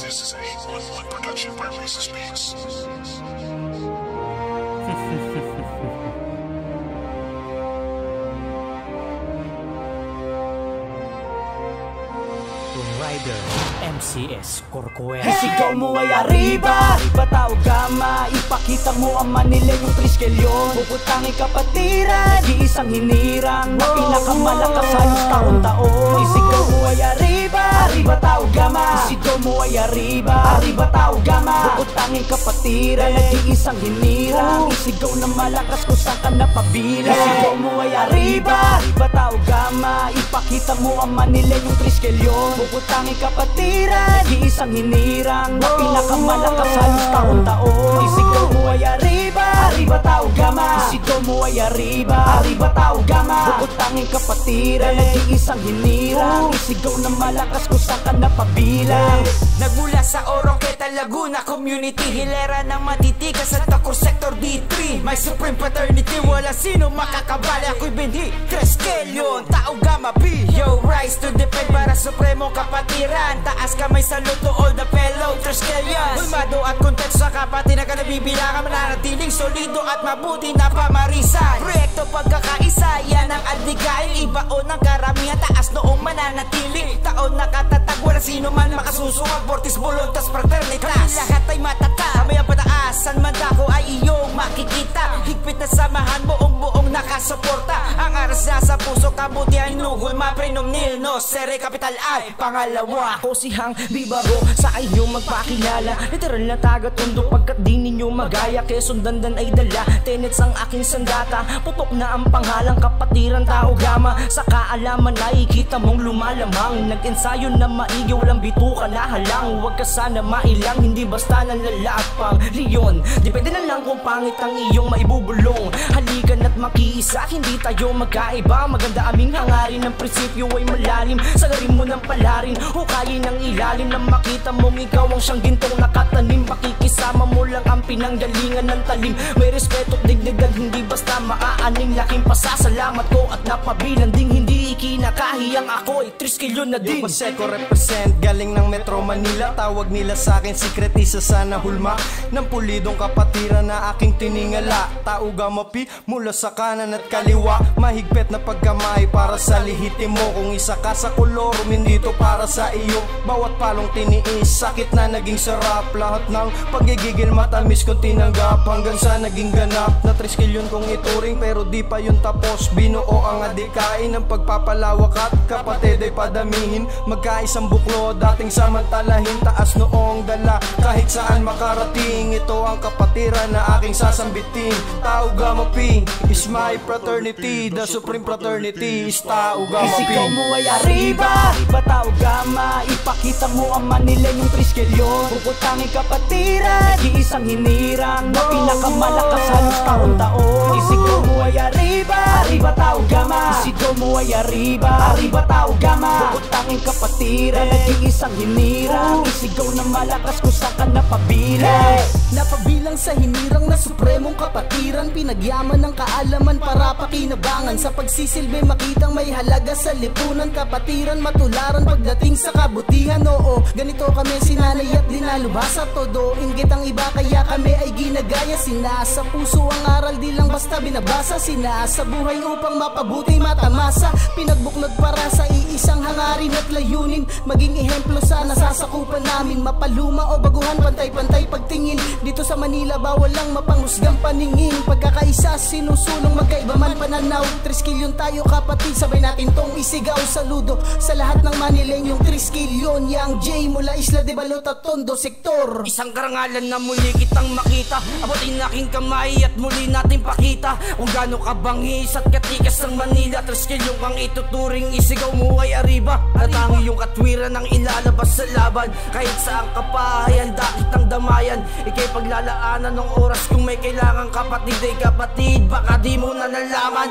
This is a 811 production by Racist Beats. Rider, MCS, Corcuera. Sigaw mo ay arriba, arriba tao gama. Ipakita mo ang Manila yung triskelyon. Puputangin kapatiran, di isang hinirang na pinakamalakas halos taon-taon. Isigaw mo ay arriba, arriba tao gama. Isigaw mo ay arriba, arriba tao gama. Puputangin kapatiran, na di isang hinirang. Isigaw na malakas kung saan ka napabilang. Isigaw mo ay arriba, arriba tao gama. Ipakita mo ang Manila yung triskelyon. Puputangin kapatiran, di isang hinirang na pinakamalakas halos taon-taon. Isigaw mo ay arriba, arriba tao gama. Isigaw mo ay arriba, arriba tao gama. Puputangin kapatiran, na di isang hinirang. Isigaw na malakas kung saan ka napabilang. Nagmula sa Oroqueta, Laguna Community, hilera ng matitigas sa Tacor Sector D3. May Supreme Fraternity, wala sino makakabali. Ako'y binhi, Treskelyon, tao gama B. Yo, rise to defend para supremo kapatiran. Taas kamay salute to all the fellow Treskelyans. Hulmado at konteksto sa kapatiran ka nabibilangan. Mananatiling solido at mabuti na pamarisan. Proyekto pagkakaisa, yan ang adligayin. Ibaon ng karamihan, taas noong mananatiling. Taon nakatatag, wala sino man makasusunod. Fortis voluntas fraternitas, kami lahat ay matatag. Kamay ang pataasan, mandako ay iyong makikita. Higpit na samahan, buong nakasuporta. Ang aras na sa puso, kabutihan nuhul, maprenom nil, no sere kapital ay pangalawa. Ako si Hang Bibaro, sa inyong magpakilala. Literal na taga-tundo pagkat di ninyo magaya. Quezon Dandan ay dala, tenets ang aking sandata. Putok na ang panghalang kapatiran tao gama. Sa kaalaman nakikita mong lumalamang. Nag-ensayo na maigi, walang bituka na halang. Huwag ka sana mailang, hindi basta nalalapang Leon, depende na lang kung pangit ang iyong maibubulong. Halikan at makiisa, hindi tayo magkaiba. Maganda aming hangarin, ang prinsipyo ay malalim. Sagarin mo ng palarin, hukayin ang ilalim. Na makita mong ikaw ang siyang gintong nakatanim. Makikisama mo lang ang pinanggalingan ng talim. May respeto at dignidad, hindi basta maaaning. Laking pasasalamat ko at napabilang ding hindi ikinakahiyang ako'y Triskelyon na din. Paseco represent, galing ng Metro Manila. Tawag nila sa akin sikretisa sana hulma ng pulidong kapatiran na aking tiningala. Tao gamapi mula sa kanan at kaliwa. Mahigpit na pagkamay para sa lihitin mo. Kung isa ka sa kolorum, hindi to para sa iyo. Bawat palong tiniis, sakit na naging sarap. Lahat ng pagigigil matamis kong tinanggap. Hanggang sa naging ganap na Triskelyon kong ituring. Pero di pa yun tapos, binuo ang adikain ng pagpapalawak at kapatid ay padamihin. Magkaisang buklo, dating samantalahin. Taas noong dala, kahit saan makarating. Ito ang kapatiran na aking sasambitin. Tao Gama P is my fraternity. The supreme fraternity is Tao Gama P. Isigaw mo ay arriba, arriba tao gama. Ipakita mo ang Manila yung Triskelyon. Puputangin kapatiran, di isang hinirang na pinakamalakas halos taon-taon. Isigaw mo ay arriba, arriba tao gama. Isigaw mo ay arriba, arriba tao gama. Puputangin kapatiran, na di isang hinirang. Isigaw na malakas kung saan ka napabilang. Napabilang sa hinirang na supremong kapatiran. Pinagyaman ng kaalaman para pakinabangan. Sa pagsisilbi makitang may halaga sa lipunan. Kapatiran matularan pagdating sa kabutihan. Oo, ganito kami sinanay at dinalubhasa. Todo inggit ang iba kaya kami ay ginagaya. Sinasa puso ang aral di lang basta binabasa. Sinasa buhay upang mapabuti matamasa. Pinagbuklod para sa iisang hangarin at layunin. Maging ehemplo sa nasasakupan namin. Mapaluma o baguhan, pantay-pantay pagtingin. Dito sa Manila bawal lang mapanghusgang paningin. Pagkakaisa sinusulong magkaiba man pananaw. Triskelyon tayo kapatid, sabay natin tong isigaw. Saludo sa lahat ng Manilenyong Triskelyon. Yang J mula Isla de Balot at Tondo Sektor. Isang karangalan na muli kitang makita. Abutin aking kamay at muli natin pakita kung gaano kabangis at katikas ng Manila. Triskelyon kang ituturing, isigaw mo ay arriba. Natangi yung katwiran ng ilalabas sa laban. Kahit saan ka pa ay handa kitang damayan. Ika'y paglalaanan ng oras kung may kailangan kapatid ay kapatid. Baka di mo na nalaman.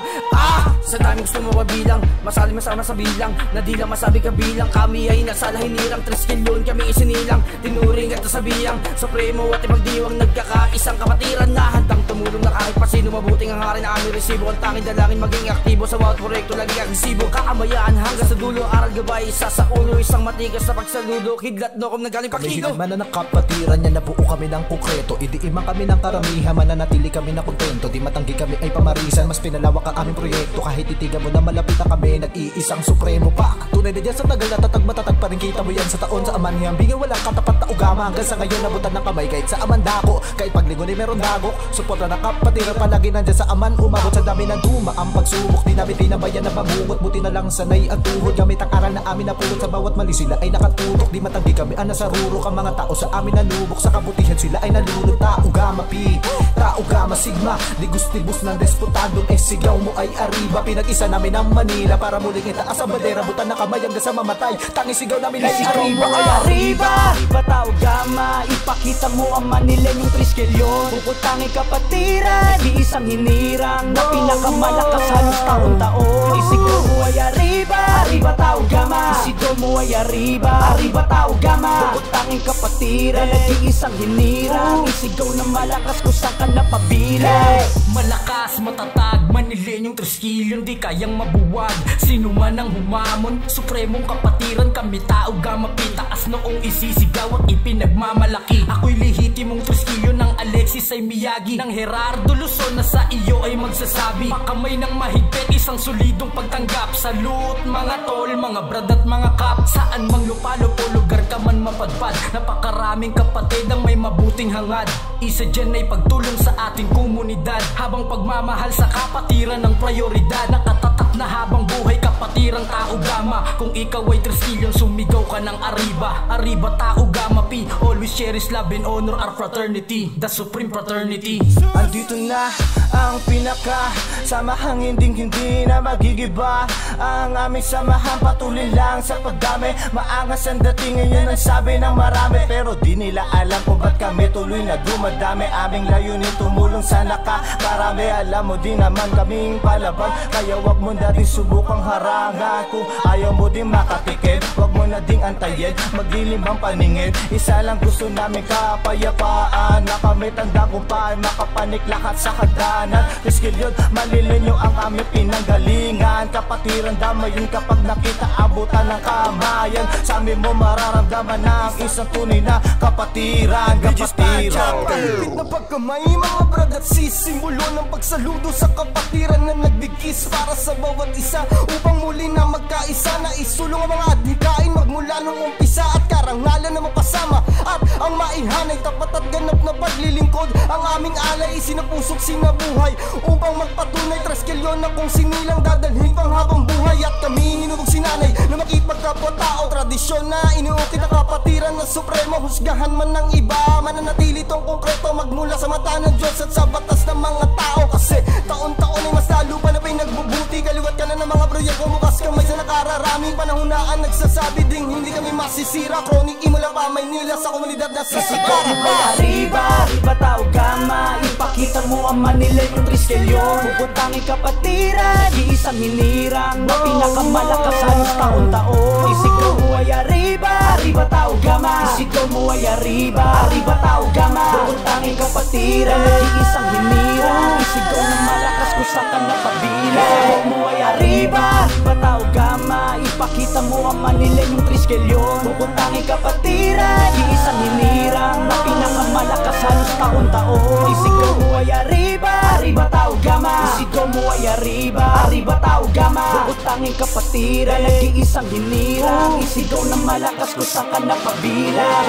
Sa daming gusto mo mabilang, masali masama sa bilang. Na di lang masabi kabilang, kami ay nasa lahinirang. Triskelyon kami isinilang, tinuring at nasabiyang supremo at ipagdiwang nagkakaisang kapatiran na handang tumulong na kahit pa sino. Mabuting ang hari na aming resibo. Ang tanging dalangin maging aktibo sa bawat proyekto laging agresibo. Kakamayaan hanggang sa dulo, aral gabay sabay, isa sa ulo, isang matigas na pagsaludo. Hidlat no kung nagaling Kami pakilo. hinagman na ng kapatiran niya, nabuo kami ng konkreto. Idiiman kami ng karamihan, mananatili kami na kontento. Di matanggi kami ay pamarisan, mas pinalawak ang aming proyekto. Kahit titigan mo na malapit na kami, nag-iisang supremo pa. Tunay na dyan sa tagal, natatag matatag pa rin. Kita mo yan sa taon, sa aman niyang bigay walang katapat na ugama. Hanggang sa ngayon nabutan ng kamay, kahit sa aman dako. Kahit paglinggo ni meron dagok, suporta na kapatiran palagi nandyan sa aman. Umabot sa dami ng duma ang pagsubok, di namin tinabayan na pamungot. Buti na lang sanay ang tuhod, gamit ang aral na amin napulot. Sa bawat mali sila ay nakatutok, di matanggi kami ang nasarurok. Ang mga tao sa amin nalubok, sa kabutihan sila ay nalulog. Tao Gamma Pi, Tao Gamma Sigma, digos-tibos ng despotadong sigaw mo ay arriba. Pinag-isa namin ang Manila para muling itaas ang bandera. Butan na kamay hanggang sa mamatay, tanging sigaw namin ay arriba. Ay arriba, arriba Tao Gamma, ipakita mo ang Manilenyong triskelyon. Puputangin kapatiran, di isang hinirang na pinakamalakas halos taon-taon. Isigaw mo ay arriba, arriba Tao Gamma. Isigaw mo ay arriba, arriba Tao Gamma. Puputangin kapatiran, nag-iisang hinirang. Isigaw na malakas kung saan ka napabilang. Malakas, matatag, Manilenyong triskilyon, di kayang mabuwag. Sino man ang humamon, supremong kapatiran. Kami Tao Gamma Pi, taas noong isisigaw at ipinagmamalaki. Ako'y lehitimong triskilyon ng Alexis ay Miyagi, ng Gerardo Luzon na sa iyo ay magsasabi. Pakamay ng mahigpit, isang solidong pagtanggap. Salute mga tol, mga brad at mga kap. Saan mang lupa-lupo, lugar ka man mapadpad. Napakaraming kapatid ang may mabuting hangad. Isa dyan ay pagtulong sa ating komunidad, habang pagmamahal sa kapatiran ng prioridad. Nakatatak na habang buhay kapatirang Tao Gamma. Kung ikaw ay triskilyon, sumigaw ka ng arriba. Arriba Tao Gamma Pi, always cherish love and honor our fraternity, the supreme fraternity. Andito na ang pinaka samahang hindi na magigiba. Ang aming samahan patuloy lang sa pagdami. Maangas ang datingan, yun ang sabi ng marami. Pero di nila alam kung ba't kami tuloy na dumadami. Aming layunin tumulong sa nakakarami. Alam mo di naman kaming palaban, kaya wag mo na din subukang harangan. Kung ayaw mo din makatikim, wag mo na ding antayin, maglilim ang paningin. Isa lang gusto namin, kapayapaan. Na kami tanda kung paano makapanik lahat sa hagdanan. Triskilyon, Manilenyo ang aming pinanggalingan. Kapatiran damayin kapag nakita abutan ng kamayan. Sa amin mo mararamdaman na ang isang tunay na kapatiran. Kalupit na pagkamay, mga brad at sis, simbolo ng pagsaludo sa kapatiran na nagbigis para sa bawat isa, upang muli na magkaisa. Na isulong ang mga adhikain magmula nung umpisa, at karangalan na mapasama. At ang maihanay, tapat at ganap na paglilingkod. Ang aming alay, sinapuso't sinabuhay, upang magpatunay triskilyon na kung sinilang dadalhin pang habang buhay. At kami hinubog sinanay na makipagkapwa-tao, tradisyon na inuukit ang kapatiran na supremo. Husgahan man ng iba, mananatili tong konkreto magmula sa mata ng Diyos at sa batas ng mga tao. Kasi taon-taon ay mas lalo pa na pinagbubuti. Kaliwat ka na ng mga proyekto, bukas kamay sa nakararaming panahunaan. Nagsasabi ding hindi kami masisira. Chronic imula pa Maynila sa komunidad na sasagara. Arriba, arriba Tao Gamma, ipakita mo ang Manilenyong triskelyon. Puputangin kapatiran, di isang hinirang na pinakamalakas halos taon-taon. Isigaw mo ay arriba, arriba Tao Gamma. Isigaw mo ay arriba, arriba Tao Gamma. Puputangin kapatiran, di isang hinirang. Isigaw ng malakas kung saan ka napabilang. Isigaw mo ay arriba, arriba Tao Gamma, ipakita mo ang Manilenyong triskelyon. Puputangin kapatiran, di isang hinirang na pinakamalakas halos taon-taon. Isigaw mo ay arriba, arriba Tao Gamma. Isigaw mo ay arriba, arriba Tao Gamma. Puputangin kapatiran, nag-iisang hinirang. Isigaw ng malakas kung saan ka napabilang.